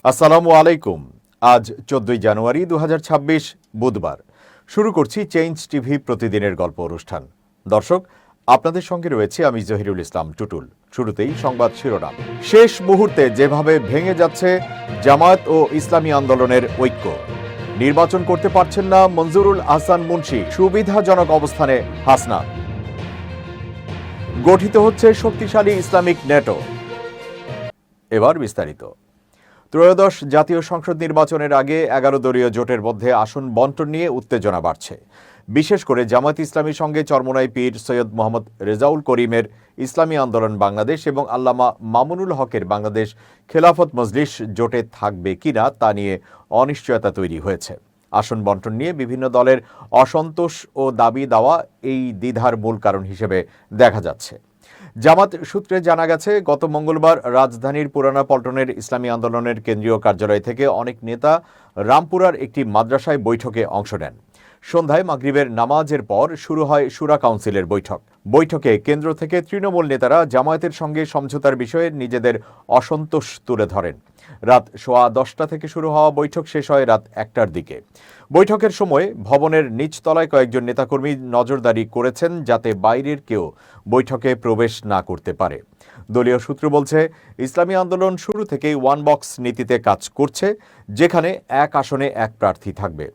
আসসালামু আলাইকুম। আজ 14 জানুয়ারি 2026 বুধবার। শুরু করছি চেঞ্জ টিভি প্রতিদিনের গল্প অনুষ্ঠান। দর্শক, আপনাদের সঙ্গে রয়েছে আমি জহিরুল ইসলাম টুটুল। শুরুতেই সংবাদ শিরোনাম। শেষ মুহূর্তে যেভাবে ভেঙে যাচ্ছে জামায়াত ও ইসলামী আন্দোলনের ঐক্য। নির্বাচন করতে পারছেন না মঞ্জুরুল আহসান মুন্সি, সুবিধাজনক অবস্থানে হাসনাত। গঠিত হচ্ছে শক্তিশালী ইসলামিক নেটো। এবার বিস্তারিত। ত্রয়োদশ জাতীয় সংসদ নির্বাচনের আগে 11 দলীয় জোটের মধ্যে আসন বণ্টন নিয়ে উত্তেজনা বাড়ছে। বিশেষ করে জামায়াত ইসলামীর সঙ্গে চরমোনাই পীর সৈয়দ মোহাম্মদ রেজাউল করিমের ইসলামী আন্দোলন বাংলাদেশ এবং আল্লামা মামুনুল হকের বাংলাদেশ খেলাফত মজলিস জোটে থাকবে কিনা তা নিয়ে অনিশ্চয়তা তৈরি হয়েছে। আসন বণ্টন নিয়ে বিভিন্ন দলের অসন্তোষ ও দাবি দেওয়া এই দ্বিধার মূল কারণ হিসেবে দেখা যাচ্ছে। জামাত সূত্রে জানা গেছে, গত মঙ্গলবার রাজধানীর পুরানা পল্টনের ইসলামী আন্দোলনের কেন্দ্রীয় কার্যালয় থেকে অনেক নেতা রামপুরার একটি মাদ্রাসায় বৈঠকে অংশ নেন। সন্ধ্যায় মাগরিবের নামাজের পর শুরু হয় শুরা কাউন্সিলের বৈঠক। বৈঠকে কেন্দ্র থেকে তৃণমূল নেতারা জামায়াতের সঙ্গে সমঝোতার বিষয়ে নিজেদের অসন্তোষ তুলে ধরেন। রাত 10:15 থেকে শুরু হওয়া বৈঠক শেষ হয় রাত 1টার দিকে। বৈঠকের সময় ভবনের নিচতলায় কয়েকজন নেতাকর্মী নজরদারি করেছেন যাতে বাইরের কেউ বৈঠকে প্রবেশ না করতে পারে। দলীয় সূত্র বলছে, ইসলামী আন্দোলন শুরু থেকেই ওয়ান বক্স নীতিতে কাজ করছে, যেখানে এক আসনে এক প্রার্থী থাকবে।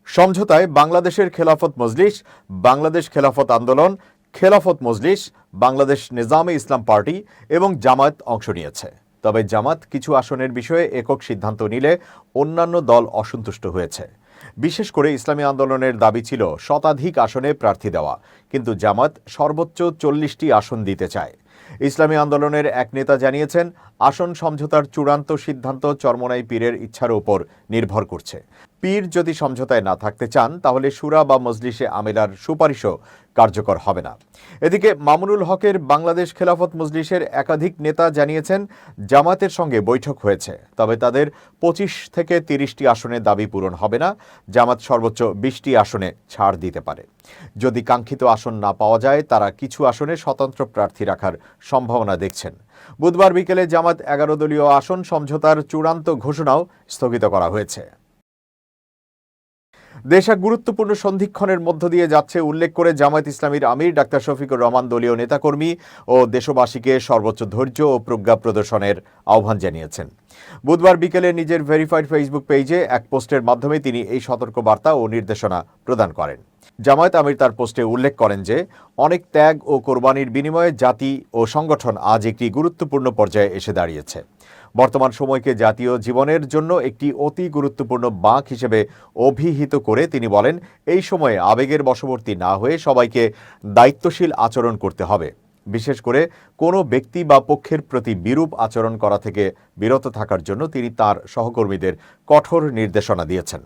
সমঝোতায় বাংলাদেশের খেলাফত মজলিস, বাংলাদেশ খেলাফত আন্দোলন, খেলাফত মজলিস, বাংলাদেশ নিজামে ইসলাম পার্টি এবং জামায়াত অংশ নিয়েছে। তবে জামাত কিছু আসনের বিষয়ে একক সিদ্ধান্ত নিলে অন্যান্য দল অসন্তুষ্ট হয়েছে। বিশেষ করে ইসলামী আন্দোলনের দাবি ছিল শতাধিক আসনে প্রার্থী দেওয়া, কিন্তু জামাত সর্বোচ্চ 40টি আসন দিতে চায়। ইসলামী আন্দোলনের এক নেতা জানিয়েছেন, আসন সমঝোতার চূড়ান্ত সিদ্ধান্ত চরমোনাই পীরের ইচ্ছার উপর নির্ভর করছে। পীর যদি সমঝোতায় না থাকতে চান, তাহলে শুরা বা মজলিসে আমেলার সুপারিশও কার্যকর হবে না। এদিকে মামুনুল হকের বাংলাদেশ খেলাফত মজলিসের একাধিক নেতা জানিয়েছেন, জামায়াতের সঙ্গে বৈঠক হয়েছে, তবে তাদের 25 থেকে 30টি আসনে দাবি পূরণ হবে না। জামায়াত সর্বোচ্চ 20টি আসনে ছাড় দিতে পারে। যদি কাঙ্ক্ষিত আসন না পাওয়া যায়, তারা কিছু আসনে স্বতন্ত্র প্রার্থী রাখার সম্ভাবনা দেখছেন। বুধবার বিকেলে জামায়াত 11 দলীয় আসন সমঝোতার চূড়ান্ত ঘোষণাও স্থগিত করা হয়েছে। দেশ এক গুরুত্বপূর্ণ সন্ধিক্ষণের মধ্য দিয়ে যাচ্ছে উল্লেখ করে জামায়াত ইসলামীর আমির ডাক্তার শফিকুর রহমান দলীয় নেতাকর্মী ও দেশবাসীকে সর্বোচ্চ ধৈর্য ও প্রজ্ঞা প্রদর্শনের আহ্বান জানিয়েছেন। বুধবার বিকেলে নিজের ভেরিফাইড ফেসবুক পেজে এক পোস্টের মাধ্যমে তিনি এই সতর্কবার্তা ও নির্দেশনা প্রদান করেন। জামায়াত আমির তার পোস্টে উল্লেখ করেন যে, অনেক ত্যাগ ও কোরবানির বিনিময়ে জাতি ও সংগঠন আজ একটি গুরুত্বপূর্ণ পর্যায়ে এসে দাঁড়িয়েছে। বর্তমান সময়কে জাতীয় জীবনের জন্য একটি অতি গুরুত্বপূর্ণ বাঁক হিসেবে অভিহিত করে তিনি বলেন, এই সময়ে আবেগের বশবর্তী না হয়ে সবাইকে দায়িত্বশীল আচরণ করতে হবে। বিশেষ করে কোনো ব্যক্তি বা পক্ষের প্রতি বিরূপ আচরণ করা থেকে বিরত থাকার জন্য তিনি তার সহকর্মীদের কঠোর নির্দেশনা দিয়েছেন।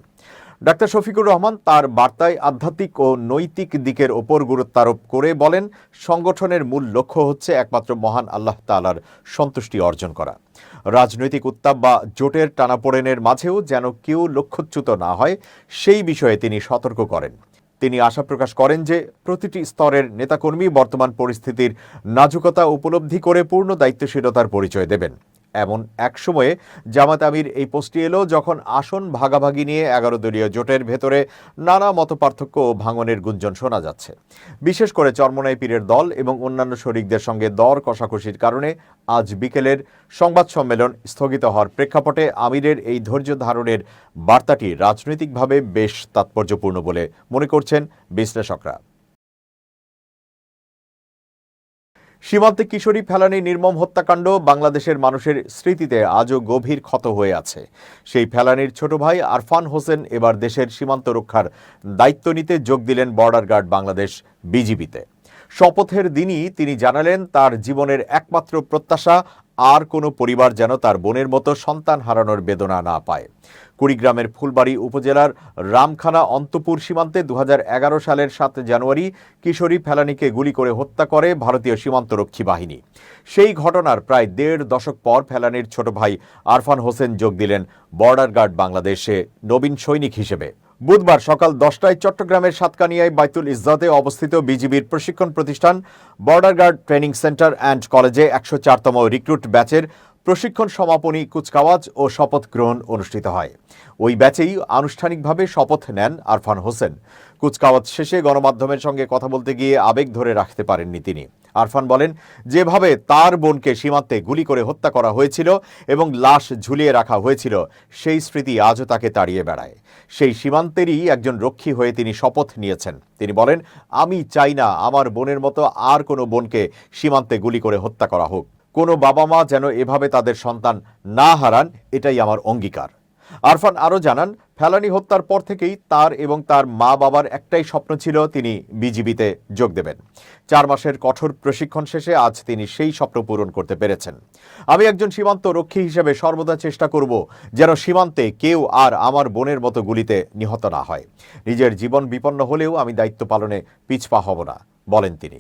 ডাক্তার শফিকুর রহমান তার বার্তায় আধ্যাত্মিক ও নৈতিক দিকের ওপর গুরুত্বারোপ করে বলেন, সংগঠনের মূল লক্ষ্য হচ্ছে একমাত্র মহান আল্লাহ তাআলার সন্তুষ্টি অর্জন করা। রাজনৈতিক উত্তাপ বা জোটের টানাপোড়েনের মাঝেও যেন কেউ লক্ষ্যচ্যুত না হয়, সেই বিষয়ে তিনি সতর্ক করেন। তিনি আশা প্রকাশ করেন যে প্রতিটি স্তরের নেতাকর্মী বর্তমান পরিস্থিতির নাজুকতা উপলব্ধি করে পূর্ণ দায়িত্বশীলতার পরিচয় দেবেন। এমন এক সময়ে জামায়াত আমির এই পোস্টটি এলো যখন আসন ভাগাভাগি নিয়ে 11 দলীয় জোটের ভেতরে নানা মতপার্থক্য ও ভাঙনের গুঞ্জন শোনা যাচ্ছে। বিশেষ করে চরমোনাই পীরের দল এবং অন্যান্য শরিকদের সঙ্গে দর কষাকষির কারণে আজ বিকেলের সংবাদ সম্মেলন স্থগিত হওয়ার প্রেক্ষাপটে আমিরের এই ধৈর্য ধারণের বার্তাটি রাজনৈতিকভাবে বেশ তাৎপর্যপূর্ণ বলে মনে করছেন বিশ্লেষকরা। সীমান্তে কিশোরী ফেলানি নির্মম হত্যাকাণ্ড বাংলাদেশের মানুষের স্মৃতিতে আজও গভীর ক্ষত হয়ে আছে। সেই ফেলানির ছোট ভাই আরফান হোসেন এবার দেশের সীমান্ত রক্ষার দায়িত্ব নিতে যোগ দিলেন বর্ডার গার্ড বাংলাদেশ বিজিবিতে। শপথের দিনই তিনি জানালেন, তার জীবনের একমাত্র প্রত্যাশা আর কোনো পরিবার যেন তার বোনের মতো সন্তান হারানোর বেদনা না পায়। কুড়িগ্রামের ফুলবাড়ী উপজেলার রামখানা অন্তপুর সীমান্তে 2011 সালের 7 জানুয়ারি কিশোরী ফেলানিকে গুলি করে হত্যা করে ভারতীয় সীমান্তরক্ষী বাহিনী। সেই ঘটনার প্রায় 1.5 দশক পর ফেলানির ছোট ভাই আরফান হোসেন যোগ দিলেন বর্ডার গার্ড বাংলাদেশে নবীন সৈনিক হিসেবে। বুধবার সকাল 10টায় চট্টগ্রামের সাতকানিয়ায় বাইতুল ইজ্জতে অবস্থিত বিজিবির প্রশিক্ষণ প্রতিষ্ঠান border guard training centre and কলেজে 104তম রিক্রুট ব্যাচের প্রশিক্ষণ সমাপনী কুচকাওয়াজ ও শপথ গ্রহণ অনুষ্ঠিত হয়। ওই ব্যাচেই আনুষ্ঠানিকভাবে শপথ নেন আরফান হোসেন। কুচকাওয়াজ শেষে গণমাধ্যমের সঙ্গে কথা বলতে গিয়ে আবেগ ধরে রাখতে পারেননি তিনি। আরফান বলেন, যেভাবে তার বোনকে সীমান্তে গুলি করে হত্যা করা হয়েছিল এবং লাশ ঝুলিয়ে রাখা হয়েছিল, সেই স্মৃতি আজও তাকে তাড়িয়ে বেড়ায়। সেই সীমান্তেরই একজন রক্ষী হয়ে তিনি শপথ নিয়েছেন। তিনি বলেন, আমি চাই না আমার বোনের মতো আর কোনো বোনকে সীমান্তে গুলি করে হত্যা করা হোক। কোনো বাবা মা যেন এভাবে তাদের সন্তান না হারান, এটাই আমার অঙ্গীকার। আরফান আরও জানান, ফেলানী হত্যার পর থেকেই তার এবং তার মা বাবার একটাই স্বপ্ন ছিল, তিনি বিজিবিতে যোগ দেবেন। 4 মাসের কঠোর প্রশিক্ষণ শেষে আজ তিনি সেই স্বপ্ন পূরণ করতে পেরেছেন। আমি একজন সীমান্ত রক্ষী হিসেবে সর্বদা চেষ্টা করব যেন সীমান্তে কেউ আর আমার বোনের মতো গুলিতে নিহত না হয়। নিজের জীবন বিপন্ন হলেও আমি দায়িত্ব পালনে পিছপা হব না, বলেন তিনি।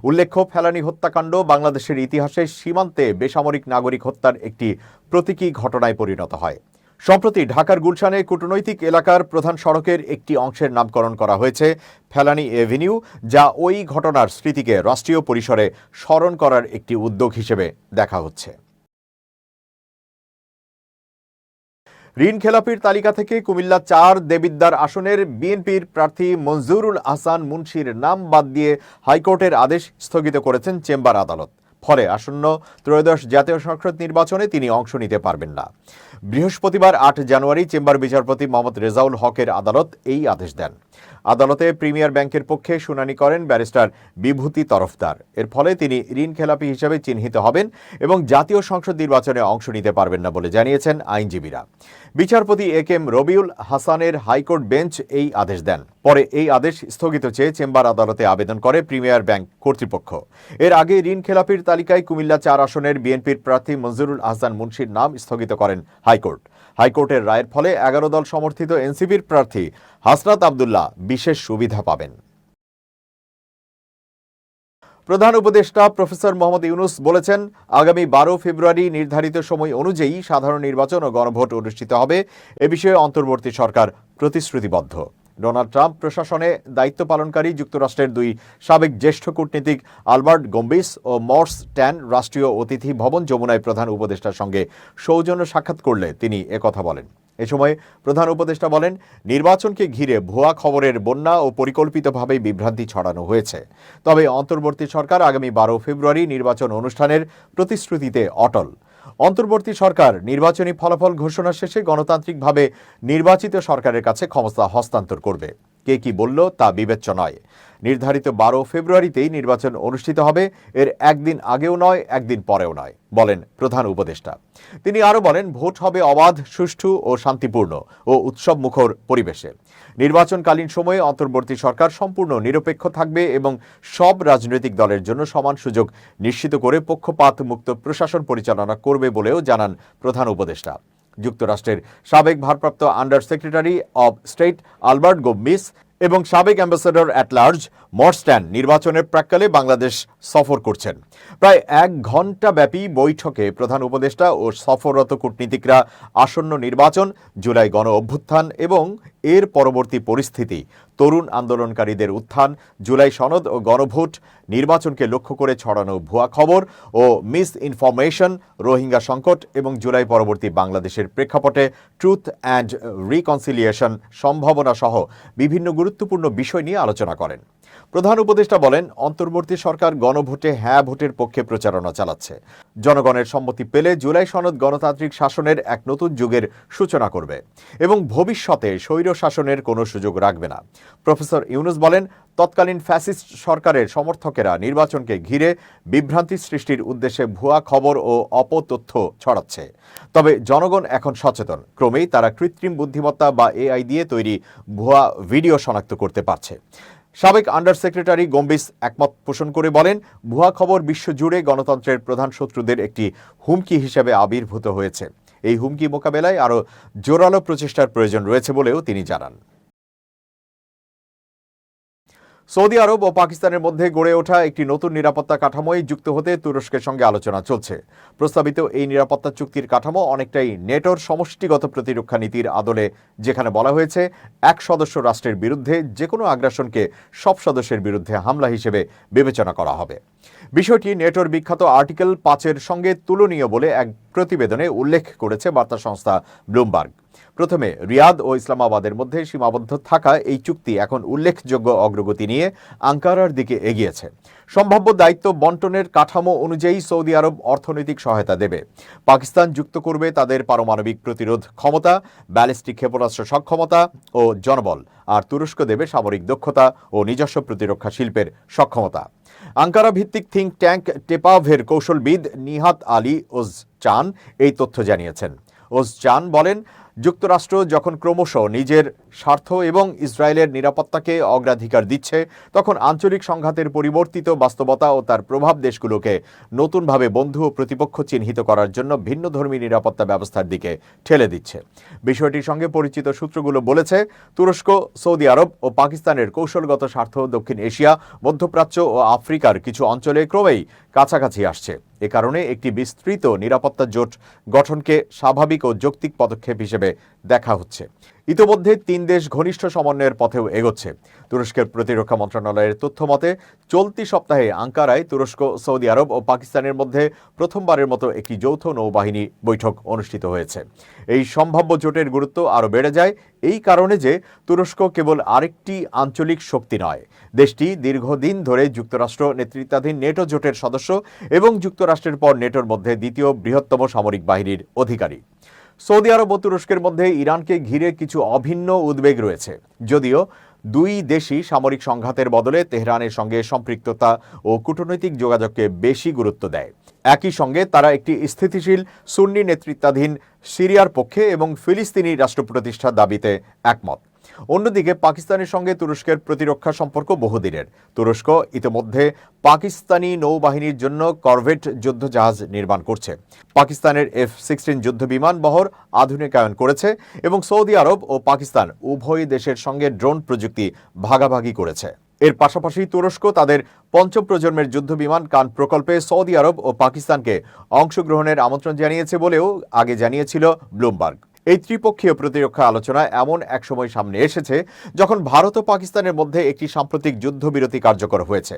উল্লেখ্য, ফেলানী হত্যাকাণ্ড বাংলাদেশের ইতিহাসে সীমান্তে বেসামরিক নাগরিক হত্যার একটি প্রতীকী ঘটনায় পরিণত হয়। সম্প্রতি ঢাকার গুলশানে কূটনৈতিক এলাকার প্রধান সড়কের একটি অংশের নামকরণ করা হয়েছে ফেলানী এভিনিউ, যা ওই ঘটনার স্মৃতিকে রাষ্ট্রীয় পরিসরে স্মরণ করার একটি উদ্যোগ হিসেবে দেখা হচ্ছে। ঋণ খেলাপির তালিকা থেকে কুমিল্লা 4 দেবিদ্বার আসনের বিএনপির প্রার্থী মঞ্জুরুল আহসান মুন্সির নাম বাদ দিয়ে হাইকোর্টের আদেশ স্থগিত করেছেন চেম্বার আদালত। ফলে আসন্ন ত্রয়োদশ জাতীয় সংসদ নির্বাচনে তিনি অংশ নিতে পারবেন না। বৃহস্পতিবার 8 জানুয়ারি চেম্বার বিচারপতি মোহাম্মদ রেজাউল হকের আদালত এই আদেশ দেন। আদালতে প্রিমিয়ার ব্যাংকের পক্ষে শুনানি করেন ব্যারিস্টার বিভূতি তরফদার। এর ফলে তিনি ঋণ খেলাপি হিসেবে চিহ্নিত হবেন এবং জাতীয় সংসদ নির্বাচনে অংশ নিতে পারবেন না বলে জানিয়েছেন আইনজীবীরা। বিচারপতি একেএম রবিউল হাসানের হাইকোর্ট বেঞ্চ এই আদেশ দেন। পরে এই আদেশ স্থগিত চেয়ে চেম্বার আদালতে আবেদন করে প্রিমিয়ার ব্যাংক কর্তৃপক্ষ। এর আগে ঋণ খেলাপির তালিকায় কুমিল্লা 4 আসনের বিএনপির প্রার্থী মঞ্জুরুল আহসান মুন্সির নাম স্থগিত করেন হাইকোর্ট। হাইকোর্টের রায়ের ফলে 11 দল সমর্থিত এনসিপির প্রার্থী হাসনাত আব্দুল্লাহ বিশেষ সুবিধা পাবেন। প্রধান উপদেষ্টা প্রফেসর মোহাম্মদ ইউনূস বলেছেন, আগামী 12 ফেব্রুয়ারি নির্ধারিত সময় অনুযায়ী সাধারণ নির্বাচন ও গণভোট অনুষ্ঠিত হবে। এ বিষয়ে অন্তর্বর্তী সরকার প্রতিশ্রুতিবদ্ধ। ডোনাল্ড ট্রাম্প প্রশাসনে দায়িত্ব পালনকারী যুক্তরাষ্ট্রের 2 সাবেক জ্যেষ্ঠ কূটনীতিক আলবার্ট গম্বিস ও মর্স ট্যান রাষ্ট্রীয় অতিথি ভবন যমুনায় প্রধান উপদেষ্টার সঙ্গে সৌজন্য সাক্ষাৎ করলে তিনি একথা বলেন। এ সময় প্রধান উপদেষ্টা বলেন, নির্বাচনকে ঘিরে ভুয়া খবরের বন্যা ও পরিকল্পিতভাবে বিভ্রান্তি ছড়ানো হয়েছে। তবে অন্তর্বর্তী সরকার আগামী 12 ফেব্রুয়ারি নির্বাচন অনুষ্ঠানের প্রতিশ্রুতিতে অটল। অন্তর্বর্তী সরকার নির্বাচনী ফলাফল ঘোষণা শেষে গণতান্ত্রিকভাবে নির্বাচিত সরকারের কাছে ক্ষমতা হস্তান্তর করবে। কে কি বলল তা বিবেচ্য নয়। নির্ধারিত 12 ফেব্রুয়ারিতেই নির্বাচন অনুষ্ঠিত হবে, এর একদিন আগেও নয়, একদিন পরেও নয়, বলেন প্রধান উপদেষ্টা। তিনি আরও বলেন, ভোট হবে অবাধ, সুষ্ঠু ও শান্তিপূর্ণ ও উৎসব মুখর পরিবেশে। নির্বাচনকালীন সময়ে অন্তর্বর্তী সরকার সম্পূর্ণ নিরপেক্ষ থাকবে এবং সব রাজনৈতিক দলের জন্য সমান সুযোগ নিশ্চিত করে পক্ষপাত মুক্ত প্রশাসন পরিচালনা করবে বলেও জানান প্রধান উপদেষ্টা। যুক্তরাষ্ট্রের সাবেক ভারপ্রাপ্ত under secretary of state Albert Gombis এবং সাবেক ambassador at large Morse Tan নির্বাচনের প্রাক্কালে বাংলাদেশ সফর করছেন। প্রায় 1 ঘণ্টা ব্যাপী বৈঠকে প্রধান উপদেষ্টা ও সফররত কূটনীতিকরা আসন্ন নির্বাচন, জুলাই গণ অভ্যুত্থান এবং এর পরবর্তী পরিস্থিতি, তরুণ আন্দোলনকারীদের উত্থান, জুলাই সনদ ও গণভোট, নির্বাচনকে লক্ষ্য করে ছড়ানো ভুয়া খবর ও মিস ইনফরমেশন, রোহিঙ্গা সংকট এবং জুলাই পরবর্তী বাংলাদেশের প্রেক্ষাপটে ট্রুথ অ্যান্ড রিকনসিলিয়েশন সম্ভাবনা সহ বিভিন্ন গুরুত্বপূর্ণ বিষয় নিয়ে আলোচনা করেন। প্রধান উপদেষ্টা বলেন, অন্তর্বর্তী সরকার গণভোটে হ্যাঁ ভোটের পক্ষে প্রচারণা চালাচ্ছে। জনগণের সম্মতি পেলে জুলাই সনদ গণতান্ত্রিক শাসনের এক নতুন যুগের সূচনা করবে এবং ভবিষ্যতে স্বৈর শাসনের কোনো সুযোগ রাখবে না। প্রফেসর ইউনূস বলেন, তৎকালীন ফ্যাসিস্ট সরকারের সমর্থকেরা নির্বাচনকে ঘিরে বিভ্রান্তি সৃষ্টির উদ্দেশ্যে ভুয়া খবর ও অপতথ্য ছড়াচ্ছে। তবে জনগণ এখন সচেতন, ক্রমেই তারা কৃত্রিম বুদ্ধিমত্তা বা এআই দিয়ে তৈরি ভুয়া ভিডিও শনাক্ত করতে পারছে। সাবেক আন্ডার সেক্রেটারি গম্বিস একমত পোষণ করে বলেন, ভুয়া খবর বিশ্বজুড়ে গণতন্ত্রের প্রধান শত্রুদের একটি হুমকি হিসেবে আবির্ভূত হয়েছে। এই হুমকি মোকাবেলায় আরও জোরালো প্রচেষ্টার প্রয়োজন রয়েছে বলেও তিনি জানান। সৌদি আরব ও পাকিস্তানের মধ্যে গড়ে ওঠা একটি নতুন নিরাপত্তা কাঠামোয় যুক্ত হতে তুরস্কের সঙ্গে আলোচনা চলছে। প্রস্তাবিত এই নিরাপত্তা চুক্তির কাঠামো অনেকটাই নেটোর সমষ্টিগত প্রতিরক্ষা নীতির আদলে, যেখানে বলা হয়েছে এক সদস্য রাষ্ট্রের বিরুদ্ধে যে কোনো আগ্রাসনকে সব সদস্যের বিরুদ্ধে হামলা হিসেবে বিবেচনা করা হবে। বিষয়টি নেটোর বিখ্যাত আর্টিকেল 5-এর সঙ্গে তুলনীয় বলে এক প্রতিবেদনে উল্লেখ করেছে বার্তা সংস্থা ব্লুমবার্গ। প্রথমে রিয়াদ ও ইসলামাবাদের মধ্যে সীমাবদ্ধ থাকা এই চুক্তি এখন উল্লেখযোগ্য অগ্রগতি নিয়ে আঙ্কারার দিকে এগিয়েছে। সম্ভাব্য দায়িত্ব বন্টনের কাঠামো অনুযায়ী সৌদি আরব অর্থনৈতিক সহায়তা দেবে। পাকিস্তান যুক্ত করবে তাদের পারমাণবিক প্রতিরোধ ক্ষমতা, ব্যালিস্টিক ক্ষেপণাস্ত্র সক্ষমতা ও জনবল, আর তুরস্ক দেবে সামরিক দক্ষতা ও নিজস্ব প্রতিরক্ষা শিল্পের সক্ষমতা। আঙ্কারা ভিত্তিক থিঙ্ক ট্যাঙ্ক টেপাভের কৌশলবিদ নিহাত আলী ওজচান এই তথ্য জানিয়েছেন। ওজচান বলেন, যুক্তরাষ্ট্র যখন ক্রমশ নিজের স্বার্থ এবং ইসরায়েলের নিরাপত্তাকে অগ্রাধিকার দিচ্ছে, তখন আঞ্চলিক সংঘাতের পরিবর্তিত বাস্তবতা ও তার প্রভাব দেশগুলোকে নতুনভাবে বন্ধু ও প্রতিপক্ষ চিহ্নিত করার জন্য ভিন্নধর্মী নিরাপত্তা ব্যবস্থার দিকে ঠেলে দিচ্ছে। বিষয়টির সঙ্গে পরিচিত সূত্রগুলো বলেছে, তুরস্ক, সৌদি আরব ও পাকিস্তানের কৌশলগত স্বার্থ দক্ষিণ এশিয়া, মধ্যপ্রাচ্য ও আফ্রিকার কিছু অঞ্চলে ক্রমেই কাছাকাছি আসছে। এ কারণে একটি বিস্তৃত নিরাপত্তা জোট গঠনকে স্বাভাবিক ও যৌক্তিক পদক্ষেপ হিসেবে দেখা হচ্ছে। ইতোমধ্যে 3 দেশ ঘনিষ্ঠ সমন্বয়ের পথেও এগোচ্ছে। তুরস্কের প্রতিরক্ষা মন্ত্রণালয়ের তথ্য মতে, চলতি সপ্তাহে আঙ্কারায় তুরস্ক, সৌদি আরব ও পাকিস্তানের মধ্যে প্রথমবারের মতো একটি যৌথ নৌবাহিনী বৈঠক অনুষ্ঠিত হয়েছে। এই সম্ভাব্য জোটের গুরুত্ব আরও বেড়ে যায় এই কারণে যে তুরস্ক কেবল আরেকটি আঞ্চলিক শক্তি নয়, দেশটি দীর্ঘদিন ধরে যুক্তরাষ্ট্র নেতৃত্বাধীন নেটো জোটের সদস্য এবং যুক্তরাষ্ট্রের পর নেটোর মধ্যে দ্বিতীয় বৃহত্তম সামরিক বাহিনীর অধিকারী। সৌদি আরব ও তুরস্কের মধ্যে ইরানকে ঘিরে কিছু অভিন্ন উদ্বেগ রয়েছে, যদিও দুই দেশই সামরিক সংঘাতের বদলে তেহরানের সঙ্গে সম্পৃক্ততা ও কূটনৈতিক যোগাযোগকে বেশি গুরুত্ব দেয়। একই সঙ্গে তারা একটি স্থিতিশীল সুন্নি নেতৃত্বাধীন সিরিয়ার পক্ষে এবং ফিলিস্তিনি রাষ্ট্র প্রতিষ্ঠার দাবিতে একমত। অন্যদিকে পাকিস্তানের সঙ্গে তুরস্কের প্রতিরক্ষা সম্পর্ক বহুদিনের। তুরস্ক ইতিমধ্যে পাকিস্তানি নৌবাহিনীর জন্য করভেট যুদ্ধজাহাজ নির্মাণ করছে, পাকিস্তানের F-16 যুদ্ধবিমান বহর আধুনিকায়ন করেছে এবং সৌদি আরব ও পাকিস্তান উভয় দেশের সঙ্গে ড্রোন প্রযুক্তি ভাগাভাগি করেছে। এর পাশাপাশি তুরস্ক তাদের 5ম প্রজন্মের যুদ্ধবিমান কান প্রকল্পে সৌদি আরব ও পাকিস্তানকে অংশগ্রহণের আমন্ত্রণ জানিয়েছে বলেও আগে জানিয়েছিল ব্লুমবার্গ। এই ত্রিপক্ষীয় প্রতিরক্ষা আলোচনা এমন এক সময় সামনে এসেছে যখন ভারত ও পাকিস্তানের মধ্যে একটি সাম্প্রতিক যুদ্ধবিরতি কার্যকর হয়েছে।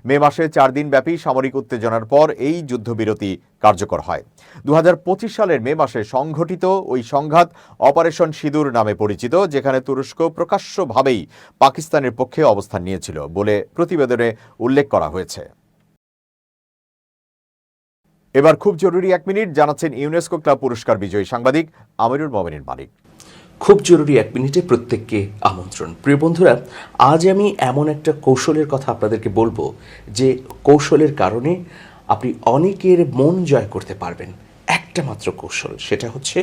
মে মাসে 4 দিনব্যাপী সামরিক উত্তেজনার পর এই যুদ্ধবিরতি কার্যকর হয়। 2025 সালের মে মাসে সংঘটিত ওই সংঘাত অপারেশন সিঁদুর নামে পরিচিত, যেখানে তুরস্ক প্রকাশ্যভাবেই পাকিস্তানের পক্ষে অবস্থান নিয়েছিল বলে প্রতিবেদনে উল্লেখ করা হয়েছে। এবার খুব জরুরি 1 মিনিট জানাচ্ছেন ইউনেস্কো ক্লাব পুরস্কার বিজয়ী সাংবাদিক আমিরুল মোমিনীর মালিক। খুব জরুরি 1 মিনিটে প্রত্যেককে আমন্ত্রণ। প্রিয় বন্ধুরা, আজ আমি এমন একটা কৌশলের কথা আপনাদেরকে বলবো যে কৌশলের কারণে আপনি অনেকের মন জয় করতে পারবেন। একটা মাত্র কৌশল, সেটা হচ্ছে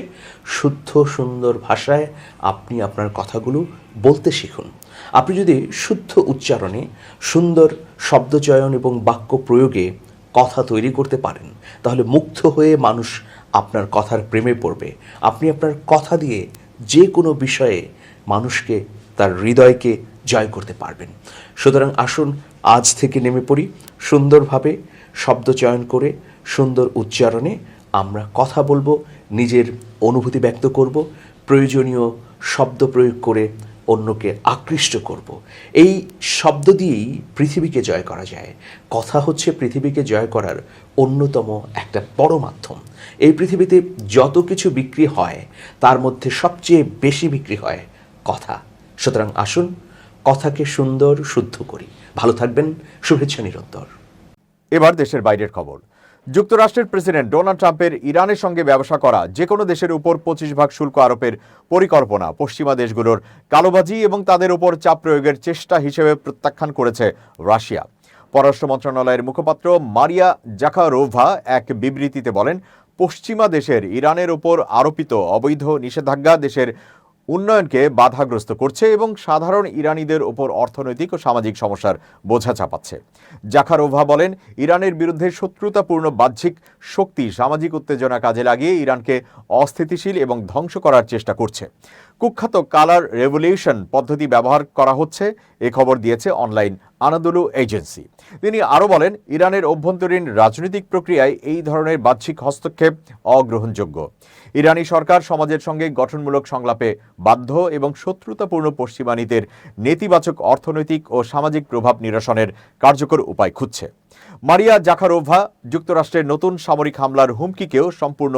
শুদ্ধ সুন্দর ভাষায় আপনি আপনার কথাগুলো বলতে শিখুন। আপনি যদি শুদ্ধ উচ্চারণে, সুন্দর শব্দচয়ন এবং বাক্য প্রয়োগে কথা তৈরি করতে পারেন, তাহলে মুগ্ধ হয়ে মানুষ আপনার কথার প্রেমে পড়বে। আপনি আপনার কথা দিয়ে যে কোনো বিষয়ে মানুষকে, তার হৃদয়কে জয় করতে পারবেন। সুতরাং আসুন আজ থেকে নেমে পড়ি, সুন্দরভাবে শব্দ চয়ন করে, সুন্দর উচ্চারণে আমরা কথা বলবো, নিজের অনুভূতি ব্যক্ত করব, প্রয়োজনীয় শব্দ প্রয়োগ করে অন্যকে আকৃষ্ট করব। এই শব্দ দিয়েই পৃথিবীকে জয় করা যায়। কথা হচ্ছে পৃথিবীকে জয় করার অন্যতম একটা বড় মাধ্যম। এই পৃথিবীতে যত কিছু বিক্রি হয় তার মধ্যে সবচেয়ে বেশি বিক্রি হয় কথা। সুতরাং আসুন কথাকে সুন্দর শুদ্ধ করি। ভালো থাকবেন, শুভেচ্ছা নিরন্তর। এবার দেশের বাইরের খবর। যুক্তরাষ্ট্রের প্রেসিডেন্ট ডোনাল্ড ট্রাম্পের ইরানের সঙ্গে ব্যবসা করা যে কোনো দেশের উপর 25% শুল্ক আরোপের পরিকল্পনা পশ্চিমা দেশগুলোর কালোবাজি এবং তাদের উপর চাপ প্রয়োগের চেষ্টা হিসেবে প্রত্যাখ্যান করেছে রাশিয়া। পররাষ্ট্র মন্ত্রণালয়ের মুখপাত্র মারিয়া জাখারোভা এক বিবৃতিতে বলেন, পশ্চিমা দেশের ইরানের উপর আরোপিত অবৈধ নিষেধাজ্ঞা দেশের উন্নয়নকে বাধাগ্রস্ত করছে এবং সাধারণ ইরানিদের উপর অর্থনৈতিক ও সামাজিক সমস্যার বোঝা চাপাচ্ছে। জাখারোভা বলেন, ইরানের বিরুদ্ধে শত্রুতাপূর্ণ বাহ্যিক শক্তি সামাজিক উত্তেজনা কাজে লাগিয়ে ইরানকে অস্থিতিশীল এবং ধ্বংস করার চেষ্টা করছে। কুখ্যাত কালার রেভলিউশন পদ্ধতি ব্যবহার করা হচ্ছে, এ খবর দিয়েছে অনলাইন আনাদুলু এজেন্সি। তিনি আরও বলেন, ইরানের অভ্যন্তরীণ রাজনৈতিক প্রক্রিয়ায় এই ধরনের বাহ্যিক হস্তক্ষেপ অগ্রহণযোগ্য। ইরানি সরকার সমাজের সঙ্গে গঠনমূলক সংলাপে বাধ্য এবং শত্রুতাপূর্ণ পশ্চিমানীদের নেতিবাচক অর্থনৈতিক ও সামাজিক প্রভাব নিরসনের কার্যকর উপায় খুঁজছে। মারিয়া জাখারোভা যুক্তরাষ্ট্রের নতুন সামরিক হামলার হুমকিকেও সম্পূর্ণ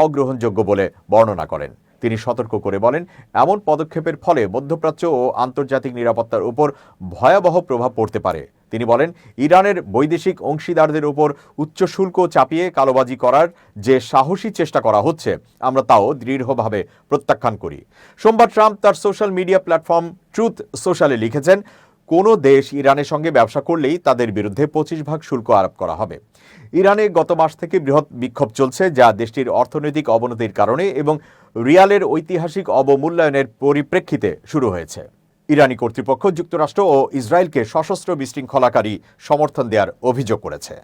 অগ্রহণযোগ্য বলে বর্ণনা করেন। তিনি সতর্ক করে বলেন, এমন পদক্ষেপের ফলে মধ্যপ্রাচ্য ও আন্তর্জাতিক নিরাপত্তার উপর ভয়াবহ প্রভাব পড়তে পারে। তিনি বলেন, ইরানের বৈদেশিক অংশীদারদের উপর উচ্চ শুল্ক চাপিয়ে কালোবাজি করার যে সাহসী চেষ্টা করা হচ্ছে, আমরা তাও দৃঢ়ভাবে প্রত্যাখ্যান করি। সোমবার ট্রাম্প তার সোশ্যাল মিডিয়া প্ল্যাটফর্ম ট্রুথ সোশ্যালে লিখেছেন, কোনো দেশ ইরানের সঙ্গে ব্যবসা করলেই তাদের বিরুদ্ধে 25% শুল্ক আরোপ করা হবে। ইরানে গত মাস থেকে বৃহৎ বিক্ষোভ চলছে, যা দেশটির অর্থনৈতিক অবনতির কারণে এবং রিয়ালের ঐতিহাসিক অবমূল্যায়নের পরিপ্রেক্ষিতে শুরু হয়েছে। ইরানি কর্তৃপক্ষ যুক্তরাষ্ট্র ও ইসরায়েলকে সশস্ত্র বিশৃঙ্খলাকারী সমর্থন দেওয়ার অভিযোগ করেছে।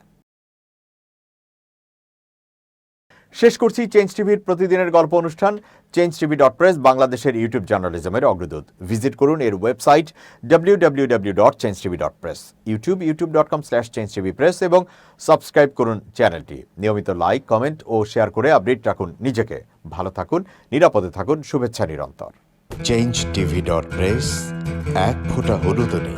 শেষ করছি চেঞ্জ টিভির প্রতিদিনের গল্প অনুষ্ঠান। changetv.press বাংলাদেশের ইউটিউব জার্নালিজমের অগ্রদূত। ভিজিট করুন এর ওয়েবসাইট www.changetv.press, youtube.com/changetvpress এবং সাবস্ক্রাইব করুন চ্যানেলটি। নিয়মিত লাইক, কমেন্ট ও শেয়ার করে আপডেট রাখুন নিজেকে। ভালো থাকুন, নিরাপদে থাকুন, শুভেচ্ছা নিরন্তর। changetv.press, এক ফোঁটা হলুদও নেই।